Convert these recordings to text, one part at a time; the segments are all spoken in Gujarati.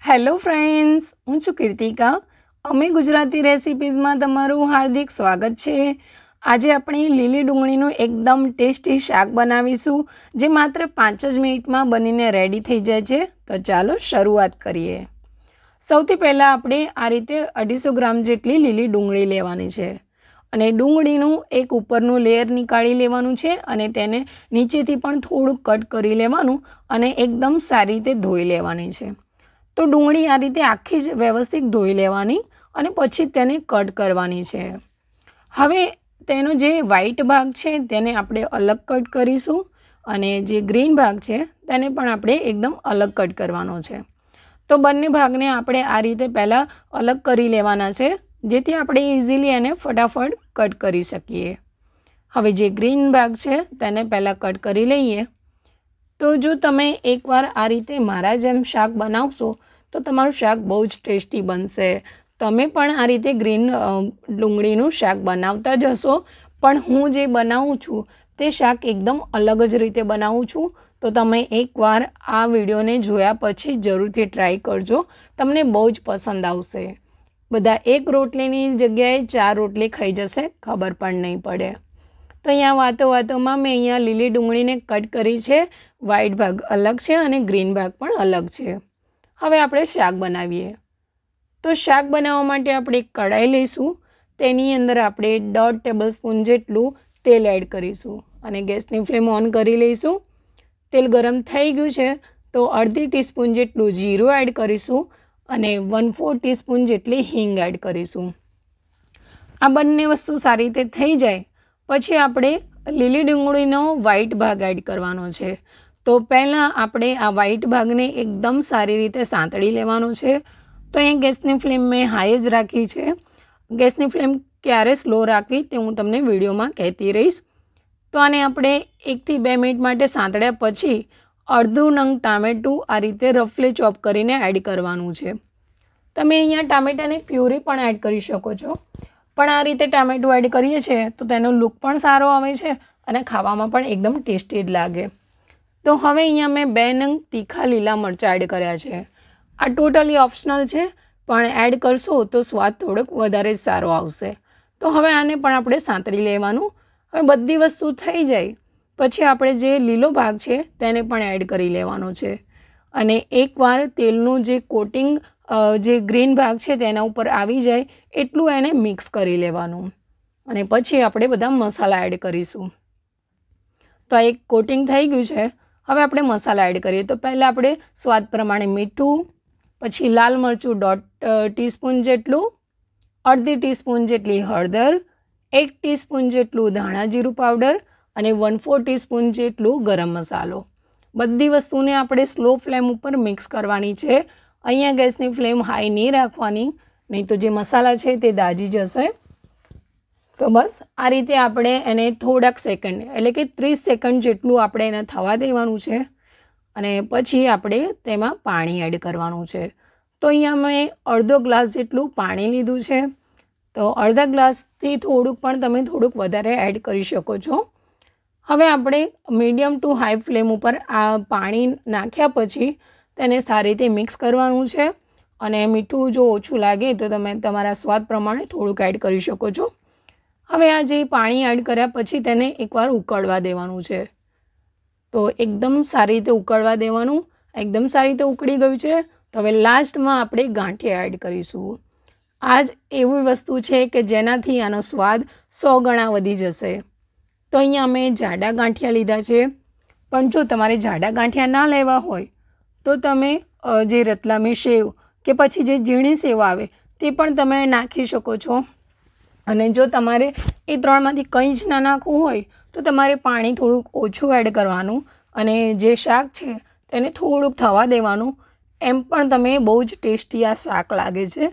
હેલો ફ્રેન્ડ્સ, હું છું કીર્તિકા. અમે ગુજરાતી રેસિપીઝમાં તમારું હાર્દિક સ્વાગત છે. આજે આપણે લીલી ડુંગળીનું એકદમ ટેસ્ટી શાક બનાવીશું, જે માત્ર 5 જ મિનિટમાં બનીને રેડી થઈ જાય છે. તો ચાલો શરૂઆત કરીએ. સૌથી પહેલાં આપણે આ રીતે 250 ગ્રામ જેટલી લીલી ડુંગળી લેવાની છે અને ડુંગળીનું એક ઉપરનું લેયર નીકાળી લેવાનું છે અને તેને નીચેથી પણ થોડુંક કટ કરી લેવાનું અને એકદમ સારી રીતે ધોઈ લેવાની છે. તો ડુંગળી આ રીતે આખી જ વ્યવસ્થિત ધોઈ લેવાની અને પછી તેને કટ કરવાની છે. હવે તેનો જે વ્હાઈટ ભાગ છે તેને આપણે અલગ કટ કરીશું અને જે ગ્રીન ભાગ છે તેને પણ આપણે એકદમ અલગ કટ કરવાનો છે. તો બંને ભાગને આપણે આ રીતે પહેલાં અલગ કરી લેવાના છે, જેથી આપણે ઇઝીલી એને ફટાફટ કટ કરી શકીએ. હવે જે ગ્રીન ભાગ છે તેને પહેલાં કટ કરી લઈએ. તો જો તમે એકવાર આ રીતે મારા જેમ શાક બનાવશો તો તમારું શાક બહુ જ ટેસ્ટી બનશે. તમે પણ આ રીતે ગ્રીન ડુંગળીનું શાક બનાવતા જ હશો, પણ હું જે બનાવું છું તે શાક એકદમ અલગ જ રીતે બનાવું છું. તો તમે એકવાર આ વિડીયોને જોયા પછી જરૂરથી ટ્રાય કરજો, તમને બહુ જ પસંદ આવશે. બધા એક રોટલીની જગ્યાએ 4 રોટલી ખાઈ જશે, ખબર પણ નહીં પડે. તો અહીંયા વાતોમાં મેં અહીંયા લીલી ડુંગળીને કટ કરી છે. વ્હાઈટ ભાગ અલગ છે અને ગ્રીન ભાગ પણ અલગ છે. હવે આપણે શાક બનાવીએ. તો શાક બનાવવા માટે આપણે એક કઢાઈ લઈશું. તેની અંદર આપણે 1.5 ટેબલસ્પૂન જેટલું તેલ એડ કરીશું અને ગેસની ફ્લેમ ઓન કરી લઈશું. તેલ ગરમ થઈ ગયું છે તો અડધી ટીસ્પૂન જેટલું જીરું એડ કરીશું અને 1/4 ટીસ્પૂન જેટલી હિંગ એડ કરીશું. આ બંને વસ્તુ સારી રીતે થઈ જાય પછી આપણે લીલી ડુંગળીનો વ્હાઈટ ભાગ એડ કરવાનો છે. તો પહેલાં આપણે આ વ્હાઈટ ભાગને એકદમ સારી રીતે સાંતળી લેવાનો છે. તો અહીં ગેસની ફ્લેમ મેં હાઈ જ રાખી છે. ગેસની ફ્લેમ ક્યારે સ્લો રાખવી તે હું તમને વિડીયોમાં કહેતી રહીશ. તો આને આપણે 1 થી 2 મિનિટ માટે સાંતળ્યા પછી અડધું નંગ ટામેટું આ રીતે રફલી ચોપ કરીને એડ કરવાનું છે. તમે અહીંયા ટામેટાની પ્યુરી પણ એડ કરી શકો છો, પણ આ રીતે ટામેટું એડ કરીએ છીએ તો તેનો લુક પણ સારો આવે છે અને ખાવામાં પણ એકદમ ટેસ્ટી જ લાગે. તો હવે અહીંયા મેં 2 નંગ તીખા લીલા મરચાં એડ કર્યા છે. આ ટોટલી ઓપ્શનલ છે, પણ એડ કરશો તો સ્વાદ થોડોક વધારે જ સારો આવશે. તો હવે આને પણ આપણે સાંતળી લેવાનું. હવે બધી વસ્તુ થઈ જાય પછી આપણે જે લીલો ભાગ છે તેને પણ એડ કરી લેવાનો છે અને એકવાર તેલનું જે કોટિંગ જે ગ્રીન ભાગ છે તેના ઉપર આવી જાય એટલું એને મિક્સ કરી લેવાનું અને પછી આપણે બધા મસાલા એડ કરીશું. તો આ એક કોટિંગ થઈ ગયું છે. હવે આપણે મસાલા એડ કરીએ. તો પહેલાં આપણે સ્વાદ પ્રમાણે મીઠું, પછી લાલ મરચું 1.5 ટીસ્પૂન જેટલું, અડધી ટીસ્પૂન જેટલી હળદર, 1 ટીસ્પૂન જેટલું ધાણા જીરું પાવડર અને 1/4 ટીસ્પૂન જેટલું ગરમ મસાલો. બધી વસ્તુને આપણે સ્લો ફ્લેમ ઉપર મિક્સ કરવાની છે. અહીંયા ગેસની ફ્લેમ હાઈ નહીં રાખવાની, નહીં તો જે મસાલા છે તે દાજી જશે. તો બસ આ રીતે આપણે એને થોડાક સેકન્ડ એટલે કે 30 સેકન્ડ જેટલું આપણે એને થવા દેવાનું છે અને પછી આપણે તેમાં પાણી એડ કરવાનું છે. તો અહીંયા મેં અડધો ગ્લાસ જેટલું પાણી લીધું છે. તો અડધા ગ્લાસથી થોડુંક પણ તમે થોડુંક વધારે એડ કરી શકો છો. હવે આપણે મીડિયમ ટુ હાઈ ફ્લેમ ઉપર આ પાણી નાખ્યા પછી તેને સારી રીતે મિક્સ કરવાનું છે અને મીઠું જો ઓછું લાગે તો તમે તમારા સ્વાદ પ્રમાણે થોડુંક એડ કરી શકો છો. હવે આ જે પાણી એડ કર્યા પછી તેને એકવાર ઉકળવા દેવાનું છે. તો એકદમ સારી રીતે ઉકળવા દેવાનું. એકદમ સારી રીતે ઉકળી ગયું છે. તો હવે લાસ્ટમાં આપણે ગાંઠિયા એડ કરીશું. આ જ એવી વસ્તુ છે કે જેનાથી આનો સ્વાદ 100 ગણા વધી જશે. તો અહીંયા અમે જાડા ગાંઠિયા લીધા છે, પણ જો તમારે જાડા ગાંઠિયા ના લેવા હોય તો તમે જે રતલામી સેવ કે પછી જે ઝીણી સેવ આવે તે પણ તમે નાખી શકો છો. અને જો તમારે એ ત્રણમાંથી કંઈ જ ના નાખવું હોય તો તમારે પાણી થોડુંક ઓછું એડ કરવાનું અને જે શાક છે તેને થોડુંક થવા દેવાનું. એમ પણ તમે બહુ જ ટેસ્ટી આ શાક લાગે છે.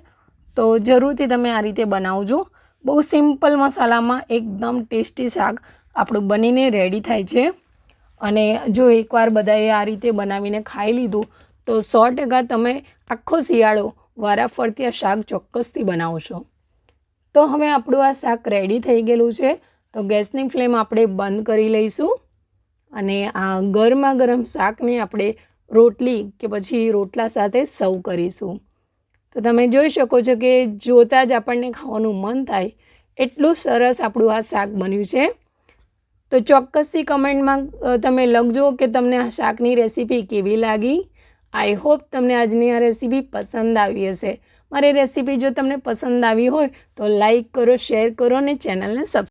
તો જરૂરથી તમે આ રીતે બનાવજો. બહુ સિમ્પલ મસાલામાં એકદમ ટેસ્ટી શાક આપણું બનીને રેડી થાય છે. અને જો એકવાર બધાએ આ રીતે બનાવીને ખાઈ લીધું તો 100% તમે આખો શિયાળો વારાફરતી આ શાક ચોક્કસથી બનાવશો. તો હવે આપણું આ શાક રેડી થઈ ગયેલું છે. તો ગેસની ફ્લેમ આપણે બંધ કરી લઈશું અને આ ગરમા ગરમ શાકને આપણે રોટલી કે પછી રોટલા સાથે સર્વ કરીશું. તો તમે જોઈ શકો છો કે જોતાં જ આપણને ખાવાનું મન થાય એટલું સરસ આપણું આ શાક બન્યું છે. તો ચોક્કસથી કમેન્ટમાં તમે લખજો કે તમને આ શાકની રેસીપી કેવી લાગી. આઈ હોપ તમને આજની આ રેસીપી પસંદ આવી હશે. મારી રેસીપી જો તમને પસંદ આવી હોય તો લાઈક કરો, શેર કરો અને ચેનલને સબસ્ક્રાઈબ